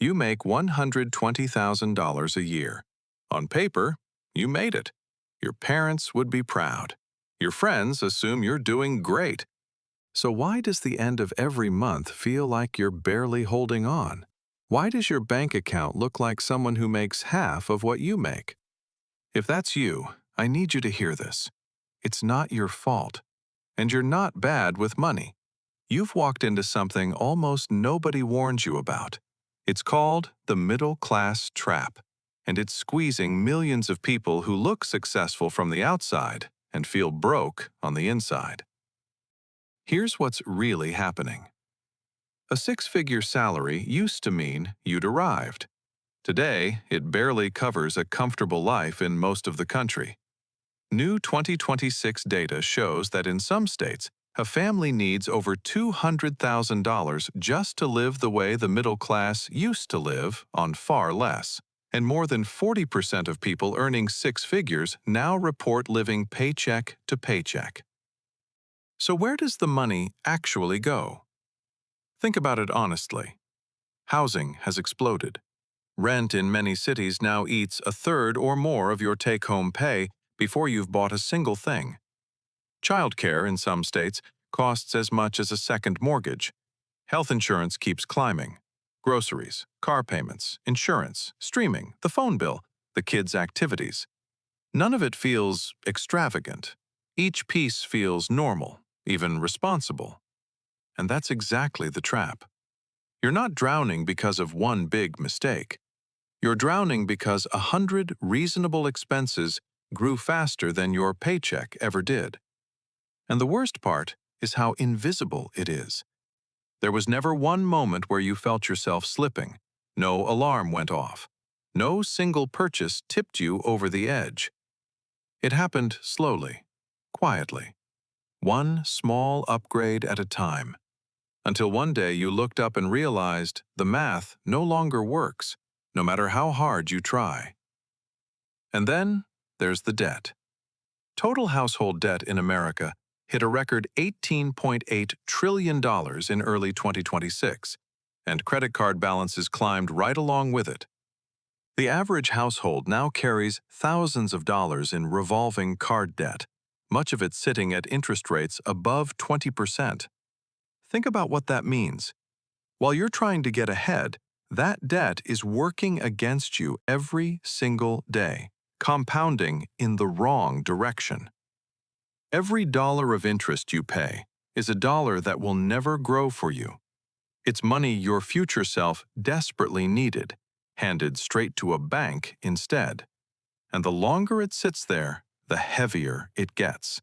You make $120,000 a year. On paper, you made it. Your parents would be proud. Your friends assume you're doing great. So why does the end of every month feel like you're barely holding on? Why does your bank account look like someone who makes half of what you make? If that's you, I need you to hear this. It's not your fault. And you're not bad with money. You've walked into something almost nobody warns you about. It's called the middle class trap, and it's squeezing millions of people who look successful from the outside and feel broke on the inside. Here's what's really happening. A six-figure salary used to mean you'd arrived. Today, it barely covers a comfortable life in most of the country. New 2026 data shows that in some states, a family needs over $200,000 just to live the way the middle class used to live on far less. And more than 40% of people earning six figures now report living paycheck to paycheck. So where does the money actually go? Think about it honestly. Housing has exploded. Rent in many cities now eats a third or more of your take-home pay before you've bought a single thing. Childcare in some states costs as much as a second mortgage. Health insurance keeps climbing. Groceries, car payments, insurance, streaming, the phone bill, the kids' activities. None of it feels extravagant. Each piece feels normal, even responsible. And that's exactly the trap. You're not drowning because of one big mistake. You're drowning because 100 reasonable expenses grew faster than your paycheck ever did. And the worst part is how invisible it is. There was never one moment where you felt yourself slipping. No alarm went off. No single purchase tipped you over the edge. It happened slowly, quietly, one small upgrade at a time, until one day you looked up and realized the math no longer works, no matter how hard you try. And then there's the debt. Total household debt in America hit a record $18.8 trillion in early 2026, and credit card balances climbed right along with it. The average household now carries thousands of dollars in revolving card debt, much of it sitting at interest rates above 20%. Think about what that means. While you're trying to get ahead, that debt is working against you every single day, compounding in the wrong direction. Every dollar of interest you pay is a dollar that will never grow for you. It's money your future self desperately needed, handed straight to a bank instead. And the longer it sits there, the heavier it gets.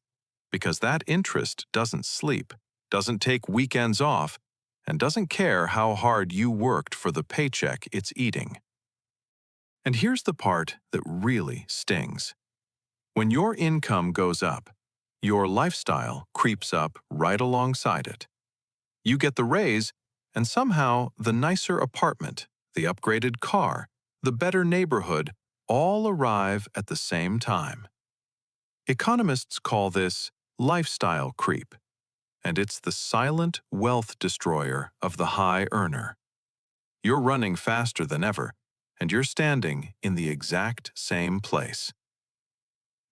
Because that interest doesn't sleep, doesn't take weekends off, and doesn't care how hard you worked for the paycheck it's eating. And here's the part that really stings. When your income goes up, your lifestyle creeps up right alongside it. You get the raise, and somehow the nicer apartment, the upgraded car, the better neighborhood all arrive at the same time. Economists call this lifestyle creep, and it's the silent wealth destroyer of the high earner. You're running faster than ever, and you're standing in the exact same place.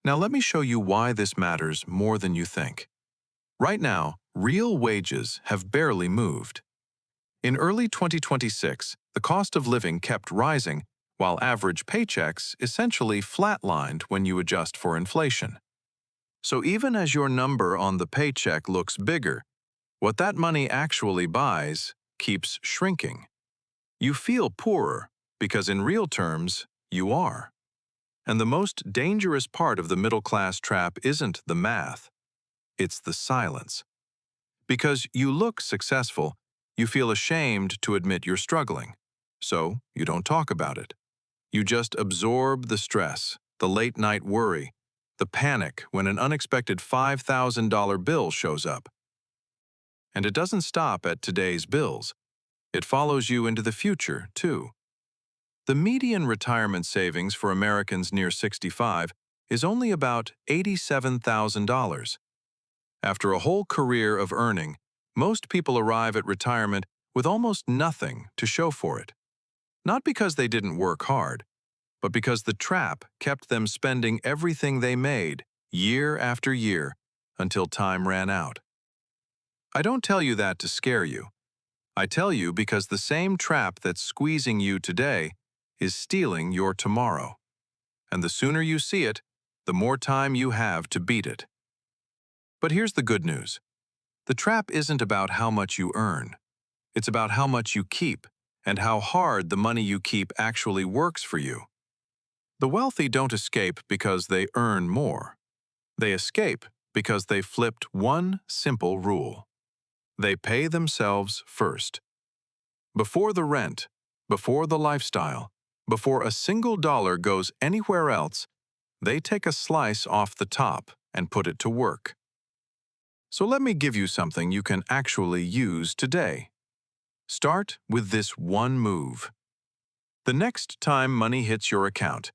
Now let me show you why this matters more than you think. Right now, real wages have barely moved. In early 2026, the cost of living kept rising, while average paychecks essentially flatlined when you adjust for inflation. So even as your number on the paycheck looks bigger, what that money actually buys keeps shrinking. You feel poorer because in real terms, you are. And the most dangerous part of the middle-class trap isn't the math, it's the silence. Because you look successful, you feel ashamed to admit you're struggling. So you don't talk about it. You just absorb the stress, the late-night worry, the panic when an unexpected $5,000 bill shows up. And it doesn't stop at today's bills. It follows you into the future, too. The median retirement savings for Americans near 65 is only about $87,000. After a whole career of earning, most people arrive at retirement with almost nothing to show for it. Not because they didn't work hard, but because the trap kept them spending everything they made, year after year, until time ran out. I don't tell you that to scare you. I tell you because the same trap that's squeezing you today is stealing your tomorrow. And the sooner you see it, the more time you have to beat it. But here's the good news. The trap isn't about how much you earn. It's about how much you keep and how hard the money you keep actually works for you. The wealthy don't escape because they earn more. They escape because they flipped one simple rule. They pay themselves first. Before the rent, before the lifestyle, before a single dollar goes anywhere else, they take a slice off the top and put it to work. So let me give you something you can actually use today. Start with this one move. The next time money hits your account,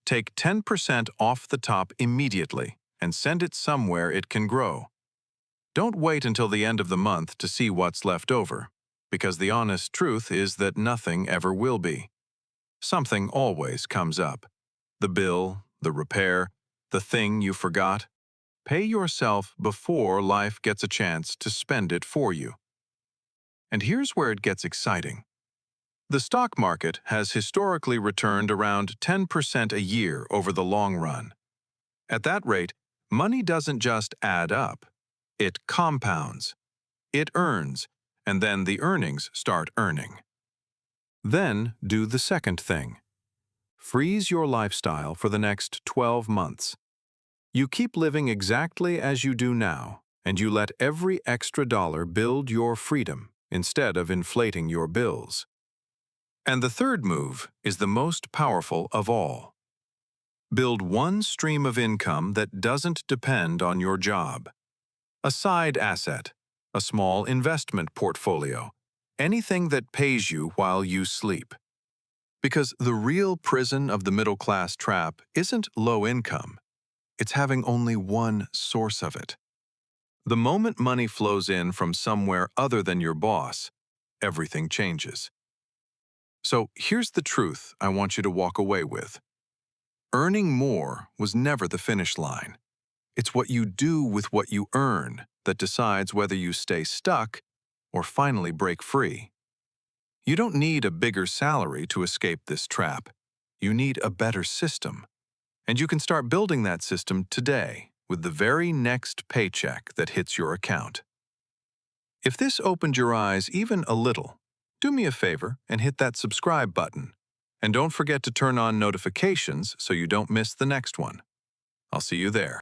take 10% off the top immediately and send it somewhere it can grow. Don't wait until the end of the month to see what's left over, because the honest truth is that nothing ever will be. Something always comes up. The bill, the repair, the thing you forgot. Pay yourself before life gets a chance to spend it for you. And here's where it gets exciting. The stock market has historically returned around 10% a year over the long run. At that rate, money doesn't just add up. It compounds. It earns, and then the earnings start earning. Then do the second thing. Freeze your lifestyle for the next 12 months. You keep living exactly as you do now, and you let every extra dollar build your freedom instead of inflating your bills. And the third move is the most powerful of all. Build one stream of income that doesn't depend on your job. A side asset, a small investment portfolio, anything that pays you while you sleep. Because the real prison of the middle-class trap isn't low income. It's having only one source of it. The moment money flows in from somewhere other than your boss, everything changes. So here's the truth I want you to walk away with. Earning more was never the finish line. It's what you do with what you earn that decides whether you stay stuck or finally break free. You don't need a bigger salary to escape this trap. You need a better system. And you can start building that system today with the very next paycheck that hits your account. If this opened your eyes even a little, do me a favor and hit that subscribe button. And don't forget to turn on notifications so you don't miss the next one. I'll see you there.